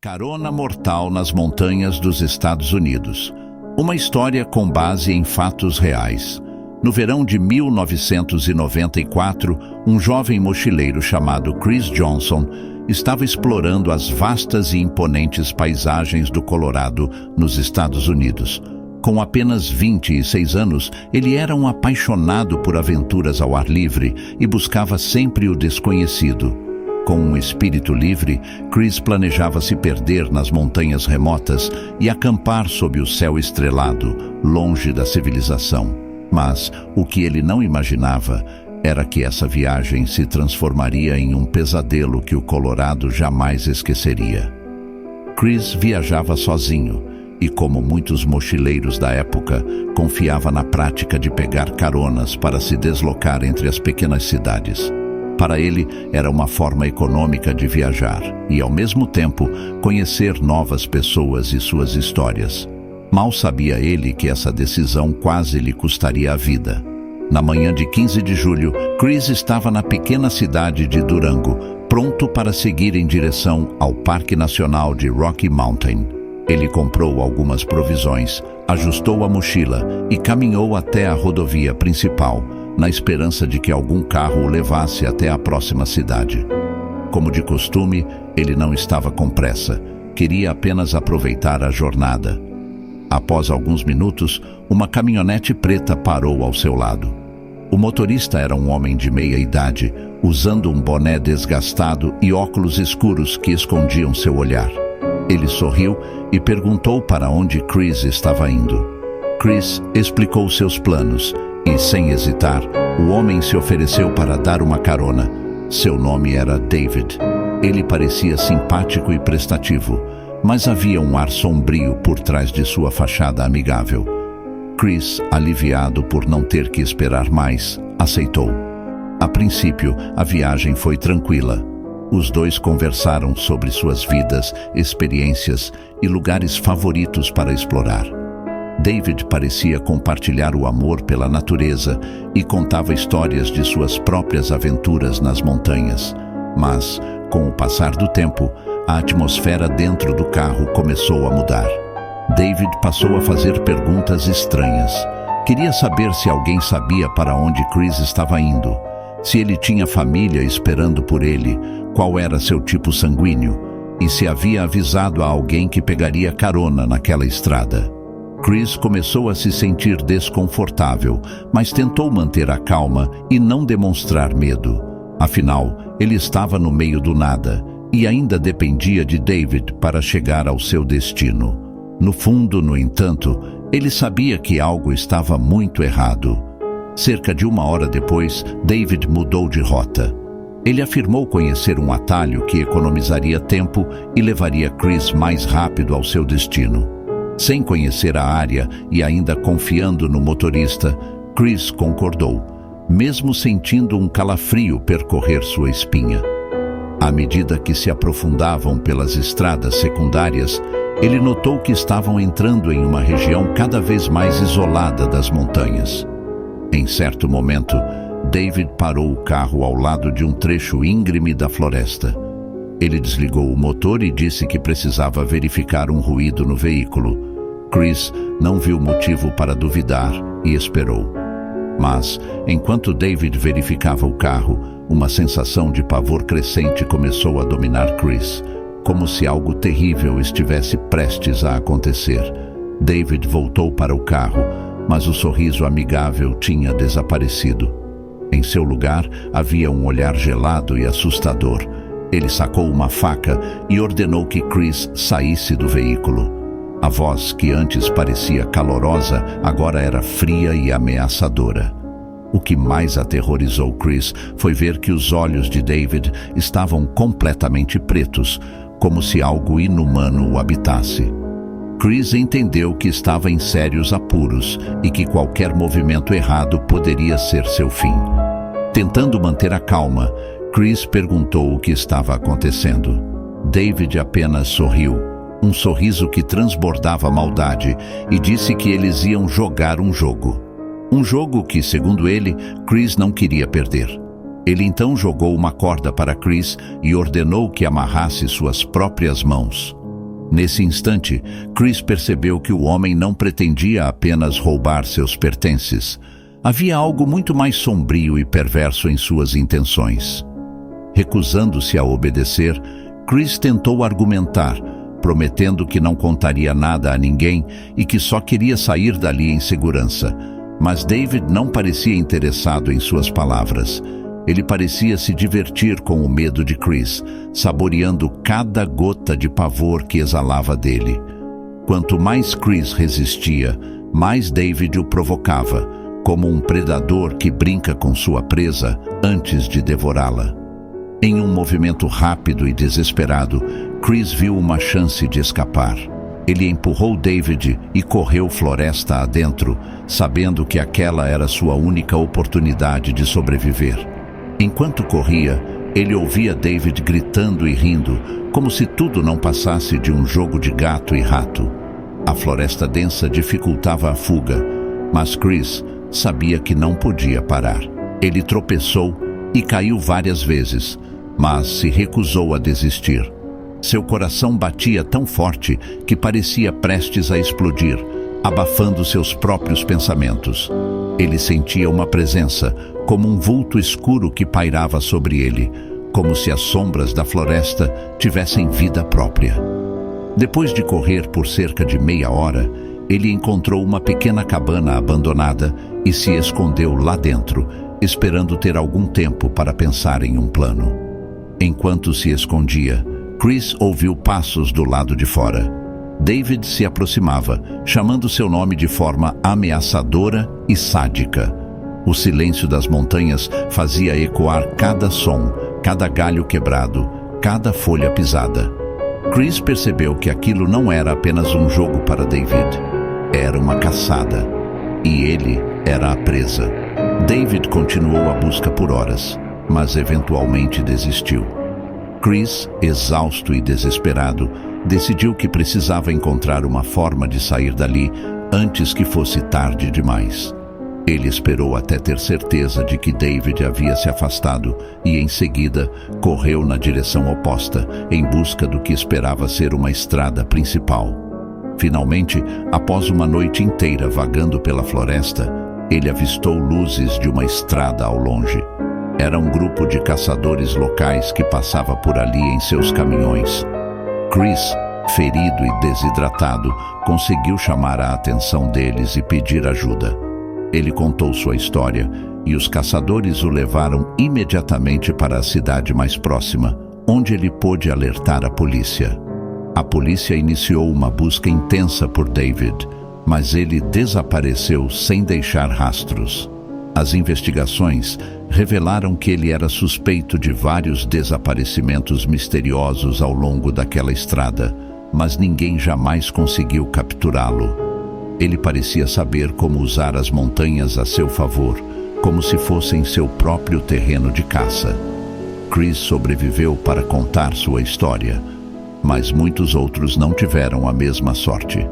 Carona mortal nas montanhas dos Estados Unidos. Uma história com base em fatos reais. No verão de 1994, um jovem mochileiro chamado Chris Johnson estava explorando as vastas e imponentes paisagens do Colorado, nos Estados Unidos. Com apenas 26 anos, ele era um apaixonado por aventuras ao ar livre e buscava sempre o desconhecido. Com um espírito livre, Chris planejava se perder nas montanhas remotas e acampar sob o céu estrelado, longe da civilização. Mas o que ele não imaginava era que essa viagem se transformaria em um pesadelo que o Colorado jamais esqueceria. Chris viajava sozinho e, como muitos mochileiros da época, confiava na prática de pegar caronas para se deslocar entre as pequenas cidades. Para ele, era uma forma econômica de viajar e, ao mesmo tempo, conhecer novas pessoas e suas histórias. Mal sabia ele que essa decisão quase lhe custaria a vida. Na manhã de 15 de julho, Chris estava na pequena cidade de Durango, pronto para seguir em direção ao Parque Nacional de Rocky Mountain. Ele comprou algumas provisões, ajustou a mochila e caminhou até a rodovia principal, na esperança de que algum carro o levasse até a próxima cidade. Como de costume, ele não estava com pressa, queria apenas aproveitar a jornada. Após alguns minutos, uma caminhonete preta parou ao seu lado. O motorista era um homem de meia idade, usando um boné desgastado e óculos escuros que escondiam seu olhar. Ele sorriu e perguntou para onde Chris estava indo. Chris explicou seus planos e, sem hesitar, o homem se ofereceu para dar uma carona. Seu nome era David. Ele parecia simpático e prestativo, mas havia um ar sombrio por trás de sua fachada amigável. Chris, aliviado por não ter que esperar mais, aceitou. A princípio, a viagem foi tranquila. Os dois conversaram sobre suas vidas, experiências e lugares favoritos para explorar. David parecia compartilhar o amor pela natureza e contava histórias de suas próprias aventuras nas montanhas. Mas, com o passar do tempo, a atmosfera dentro do carro começou a mudar. David passou a fazer perguntas estranhas. Queria saber se alguém sabia para onde Chris estava indo, se ele tinha família esperando por ele, qual era seu tipo sanguíneo e se havia avisado a alguém que pegaria carona naquela estrada. Chris começou a se sentir desconfortável, mas tentou manter a calma e não demonstrar medo. Afinal, ele estava no meio do nada e ainda dependia de David para chegar ao seu destino. No fundo, no entanto, ele sabia que algo estava muito errado. Cerca de 1 hora depois, David mudou de rota. Ele afirmou conhecer um atalho que economizaria tempo e levaria Chris mais rápido ao seu destino. Sem conhecer a área e ainda confiando no motorista, Chris concordou, mesmo sentindo um calafrio percorrer sua espinha. À medida que se aprofundavam pelas estradas secundárias, ele notou que estavam entrando em uma região cada vez mais isolada das montanhas. Em certo momento, David parou o carro ao lado de um trecho íngreme da floresta. Ele desligou o motor e disse que precisava verificar um ruído no veículo. Chris não viu motivo para duvidar e esperou. Mas, enquanto David verificava o carro, uma sensação de pavor crescente começou a dominar Chris, como se algo terrível estivesse prestes a acontecer. David voltou para o carro, mas o sorriso amigável tinha desaparecido. Em seu lugar, havia um olhar gelado e assustador. Ele sacou uma faca e ordenou que Chris saísse do veículo. A voz, que antes parecia calorosa, agora era fria e ameaçadora. O que mais aterrorizou Chris foi ver que os olhos de David estavam completamente pretos, como se algo inumano o habitasse. Chris entendeu que estava em sérios apuros e que qualquer movimento errado poderia ser seu fim. Tentando manter a calma, Chris perguntou o que estava acontecendo. David apenas sorriu, um sorriso que transbordava maldade, e disse que eles iam jogar um jogo. Um jogo que, segundo ele, Chris não queria perder. Ele então jogou uma corda para Chris e ordenou que amarrasse suas próprias mãos. Nesse instante, Chris percebeu que o homem não pretendia apenas roubar seus pertences. Havia algo muito mais sombrio e perverso em suas intenções. Recusando-se a obedecer, Chris tentou argumentar, prometendo que não contaria nada a ninguém e que só queria sair dali em segurança. Mas David não parecia interessado em suas palavras. Ele parecia se divertir com o medo de Chris, saboreando cada gota de pavor que exalava dele. Quanto mais Chris resistia, mais David o provocava, como um predador que brinca com sua presa antes de devorá-la. Em um movimento rápido e desesperado, Chris viu uma chance de escapar. Ele empurrou David e correu floresta adentro, sabendo que aquela era sua única oportunidade de sobreviver. Enquanto corria, ele ouvia David gritando e rindo, como se tudo não passasse de um jogo de gato e rato. A floresta densa dificultava a fuga, mas Chris sabia que não podia parar. Ele tropeçou e caiu várias vezes, mas se recusou a desistir. Seu coração batia tão forte que parecia prestes a explodir, abafando seus próprios pensamentos. Ele sentia uma presença, como um vulto escuro que pairava sobre ele, como se as sombras da floresta tivessem vida própria. Depois de correr por cerca de meia hora, ele encontrou uma pequena cabana abandonada e se escondeu lá dentro, esperando ter algum tempo para pensar em um plano. Enquanto se escondia, Chris ouviu passos do lado de fora. David se aproximava, chamando seu nome de forma ameaçadora e sádica. O silêncio das montanhas fazia ecoar cada som, cada galho quebrado, cada folha pisada. Chris percebeu que aquilo não era apenas um jogo para David. Era uma caçada. E ele era a presa. David continuou a busca por horas, mas eventualmente desistiu. Chris, exausto e desesperado, decidiu que precisava encontrar uma forma de sair dali antes que fosse tarde demais. Ele esperou até ter certeza de que David havia se afastado e, em seguida, correu na direção oposta, em busca do que esperava ser uma estrada principal. Finalmente, após uma noite inteira vagando pela floresta, ele avistou luzes de uma estrada ao longe. Era um grupo de caçadores locais que passava por ali em seus caminhões. Chris, ferido e desidratado, conseguiu chamar a atenção deles e pedir ajuda. Ele contou sua história e os caçadores o levaram imediatamente para a cidade mais próxima, onde ele pôde alertar a polícia. A polícia iniciou uma busca intensa por David, mas ele desapareceu sem deixar rastros. As investigações revelaram que ele era suspeito de vários desaparecimentos misteriosos ao longo daquela estrada, mas ninguém jamais conseguiu capturá-lo. Ele parecia saber como usar as montanhas a seu favor, como se fossem seu próprio terreno de caça. Chris sobreviveu para contar sua história, mas muitos outros não tiveram a mesma sorte.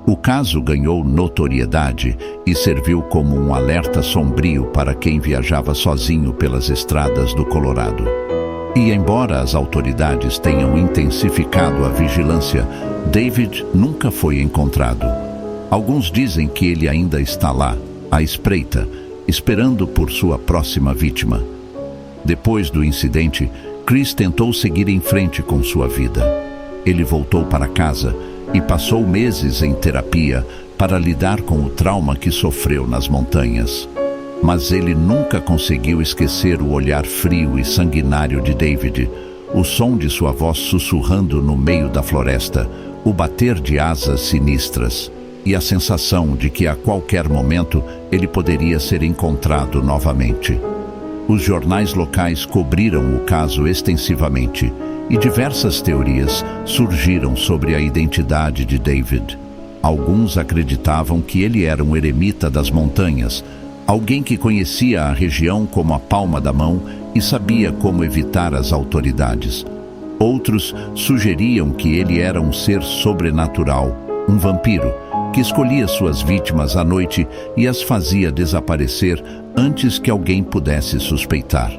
O caso ganhou notoriedade e serviu como um alerta sombrio para quem viajava sozinho pelas estradas do Colorado. E embora as autoridades tenham intensificado a vigilância, David nunca foi encontrado. Alguns dizem que ele ainda está lá, à espreita, esperando por sua próxima vítima. Depois do incidente, Chris tentou seguir em frente com sua vida. Ele voltou para casa e passou meses em terapia para lidar com o trauma que sofreu nas montanhas. Mas ele nunca conseguiu esquecer o olhar frio e sanguinário de David, o som de sua voz sussurrando no meio da floresta, o bater de asas sinistras e a sensação de que a qualquer momento ele poderia ser encontrado novamente. Os jornais locais cobriram o caso extensivamente e diversas teorias surgiram sobre a identidade de David. Alguns acreditavam que ele era um eremita das montanhas, alguém que conhecia a região como a palma da mão e sabia como evitar as autoridades. Outros sugeriam que ele era um ser sobrenatural, um vampiro, que escolhia suas vítimas à noite e as fazia desaparecer antes que alguém pudesse suspeitar.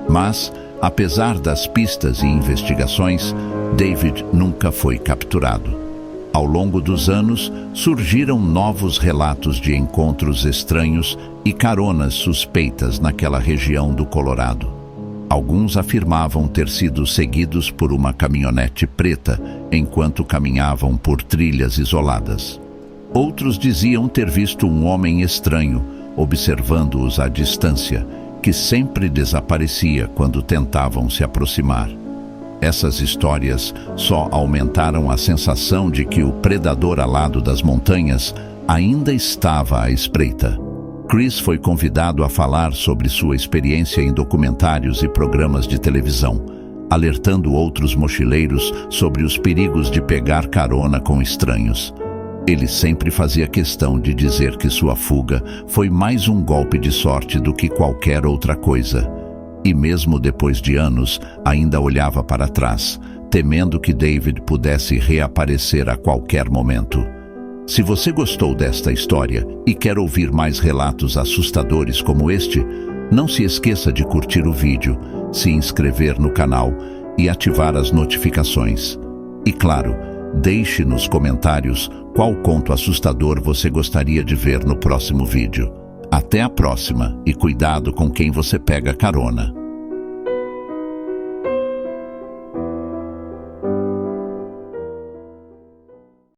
Mas Apesar das pistas e investigações, David nunca foi capturado. Ao longo dos anos, surgiram novos relatos de encontros estranhos e caronas suspeitas naquela região do Colorado. Alguns afirmavam ter sido seguidos por uma caminhonete preta enquanto caminhavam por trilhas isoladas. Outros diziam ter visto um homem estranho, observando-os à distância, que sempre desaparecia quando tentavam se aproximar. Essas histórias só aumentaram a sensação de que o predador alado das montanhas ainda estava à espreita. Chris foi convidado a falar sobre sua experiência em documentários e programas de televisão, alertando outros mochileiros sobre os perigos de pegar carona com estranhos. Ele sempre fazia questão de dizer que sua fuga foi mais um golpe de sorte do que qualquer outra coisa. E mesmo depois de anos, ainda olhava para trás, temendo que David pudesse reaparecer a qualquer momento. Se você gostou desta história e quer ouvir mais relatos assustadores como este, não se esqueça de curtir o vídeo, se inscrever no canal e ativar as notificações. E claro, deixe nos comentários qual conto assustador você gostaria de ver no próximo vídeo. Até a próxima e cuidado com quem você pega carona.